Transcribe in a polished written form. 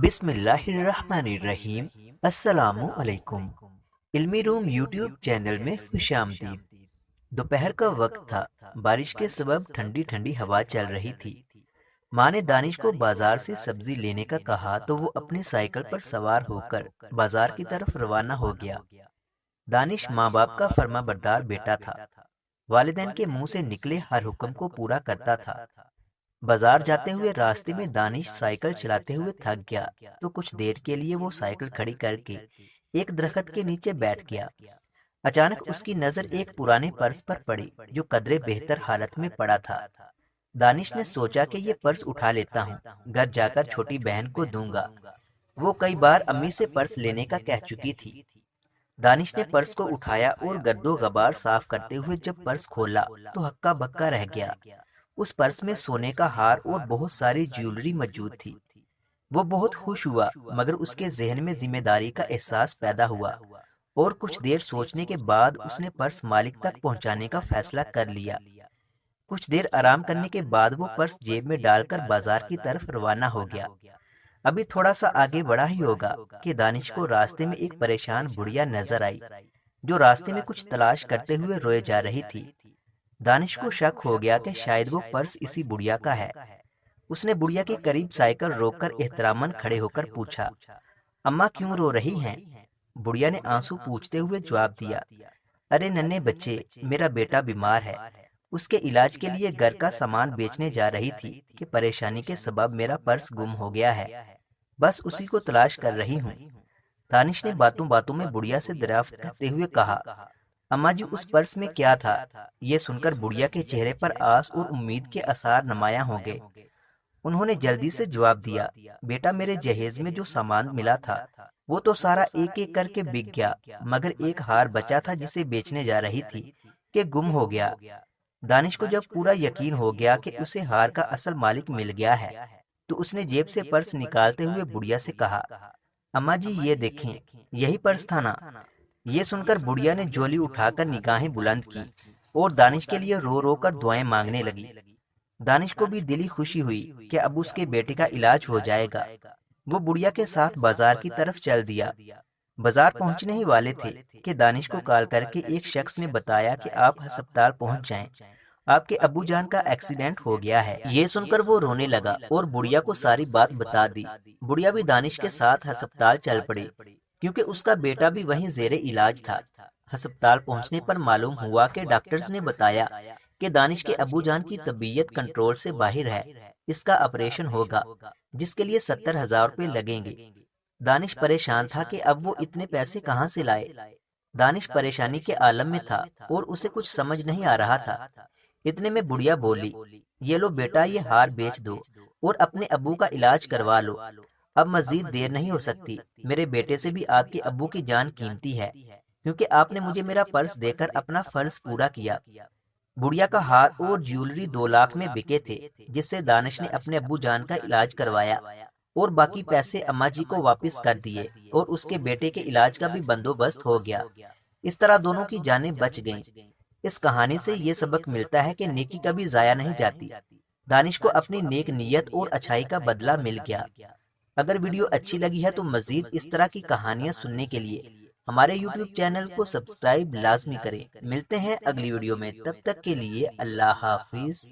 بسم اللہ الرحمن الرحیم۔ السلام علیکم۔ علمی روم یوٹیوب چینل میں خوش آمدید۔ دوپہر کا وقت تھا، بارش کے سبب ٹھنڈی ٹھنڈی ہوا چل رہی تھی۔ ماں نے دانش کو بازار سے سبزی لینے کا کہا تو وہ اپنی سائیکل پر سوار ہو کر بازار کی طرف روانہ ہو گیا۔ دانش ماں باپ کا فرما بردار بیٹا تھا، والدین کے منہ سے نکلے ہر حکم کو پورا کرتا تھا۔ بازار جاتے ہوئے راستے میں دانش سائیکل چلاتے ہوئے تھک گیا تو کچھ دیر کے لیے وہ سائیکل کھڑی کر کے ایک درخت کے نیچے بیٹھ گیا۔ اچانک اس کی نظر ایک پرانے پرس پر پڑی جو قدرے بہتر حالت میں پڑا تھا۔ دانش نے سوچا کہ یہ پرس اٹھا لیتا ہوں، گھر جا کر چھوٹی بہن کو دوں گا، وہ کئی بار امی سے پرس لینے کا کہہ چکی تھی۔ دانش نے پرس کو اٹھایا اور گرد و غبار صاف کرتے ہوئے جب پرس کھولا تو ہکا بکا رہ گیا۔ اس پرس میں سونے کا ہار اور بہت ساری جیولری موجود تھی۔ وہ بہت خوش ہوا، مگر اس کے ذہن میں ذمہ داری کا احساس پیدا ہوا اور کچھ دیر سوچنے کے بعد اس نے پرس مالک تک پہنچانے کا فیصلہ کر لیا۔ کچھ دیر آرام کرنے کے بعد وہ پرس جیب میں ڈال کر بازار کی طرف روانہ ہو گیا۔ ابھی تھوڑا سا آگے بڑھا ہی ہوگا کہ دانش کو راستے میں ایک پریشان بڑھیا نظر آئی جو راستے میں کچھ تلاش کرتے ہوئے روئے جا رہی تھی۔ دانش کو شک ہو گیا کہ شاید وہ پرس اسی بڑھیا کا ہے۔ اس نے بڑھیا کے قریب سائیکل روک کر احتراماً کھڑے ہو کر پوچھا، اماں کیوں رو رہی ہیں؟ بڑھیا نے آنسو پوچھتے ہوئے جواب دیا، ارے ننھے بچے، میرا بیٹا بیمار ہے، اس کے علاج کے لیے گھر کا سامان بیچنے جا رہی تھی کہ پریشانی کے سبب میرا پرس گم ہو گیا ہے، بس اسی کو تلاش کر رہی ہوں۔ دانش نے باتوں باتوں میں بڑھیا سے دریافت کرتے ہوئے کہا، اماں جی اس پرس میں کیا تھا؟ یہ سن کر بڑھیا کے چہرے پر آس اور امید کے آثار نمایاں ہو گئے۔ انہوں نے جلدی سے جواب دیا، بیٹا میرے جہیز میں جو سامان ملا تھا وہ تو سارا ایک ایک کر کے بک گیا، مگر ایک ہار بچا تھا جسے بیچنے جا رہی تھی کہ گم ہو گیا۔ دانش کو جب پورا یقین ہو گیا کہ اسے ہار کا اصل مالک مل گیا ہے تو اس نے جیب سے پرس نکالتے ہوئے بڑھیا سے کہا، اماں جی یہ دیکھیں، یہی پرس تھا نا؟ یہ سن کر بڑھیا نے جھولی اٹھا کر نگاہیں بلند کی اور دانش کے لیے رو رو کر دعائیں مانگنے لگی۔ دانش کو بھی دلی خوشی ہوئی کہ اب اس کے بیٹے کا علاج ہو جائے گا۔ وہ بڑھیا کے ساتھ بازار کی طرف چل دیا۔ بازار پہنچنے ہی والے تھے کہ دانش کو کال کر کے ایک شخص نے بتایا کہ آپ ہسپتال پہنچ جائیں، آپ کے ابو جان کا ایکسیڈنٹ ہو گیا ہے۔ یہ سن کر وہ رونے لگا اور بڑھیا کو ساری بات بتا دی۔ بڑھیا بھی دانش کے ساتھ ہسپتال چل پڑی کیونکہ اس کا بیٹا بھی وہیں زیر علاج تھا۔ ہسپتال پہنچنے پر معلوم ہوا کہ ڈاکٹرز نے بتایا کہ دانش کے ابو جان کی طبیعت کنٹرول سے باہر ہے، اس کا آپریشن ہوگا جس کے لیے 70,000 روپے لگیں گے۔ دانش پریشان تھا کہ اب وہ اتنے پیسے کہاں سے لائے۔ دانش پریشانی کے عالم میں تھا اور اسے کچھ سمجھ نہیں آ رہا تھا۔ اتنے میں بڑھیا بولی، یہ لو بیٹا، یہ ہار بیچ دو اور اپنے ابو کا علاج کروا لو، اب مزید دیر نہیں ہو سکتی۔ میرے بیٹے سے بھی آپ کے ابو کی جان قیمتی ہے کیونکہ آپ نے مجھے میرا پرس دے کر اپنا فرض پورا کیا۔ بڑھیا کا ہار اور جیولری 2 لاکھ میں بکے تھے جس سے دانش نے اپنے ابو جان کا علاج کروایا اور باقی پیسے اماں جی کو واپس کر دیے اور اس کے بیٹے کے علاج کا بھی بندوبست ہو گیا۔ اس طرح دونوں کی جانیں بچ گئیں۔ اس کہانی سے یہ سبق ملتا ہے کہ نیکی کبھی ضائع نہیں جاتی۔ دانش کو اپنی نیک نیت اور اچھائی کا بدلہ مل گیا۔ اگر ویڈیو اچھی لگی ہے تو مزید اس طرح کی کہانیاں سننے کے لیے ہمارے یوٹیوب چینل کو سبسکرائب لازمی کریں۔ ملتے ہیں اگلی ویڈیو میں، تب تک کے لیے اللہ حافظ۔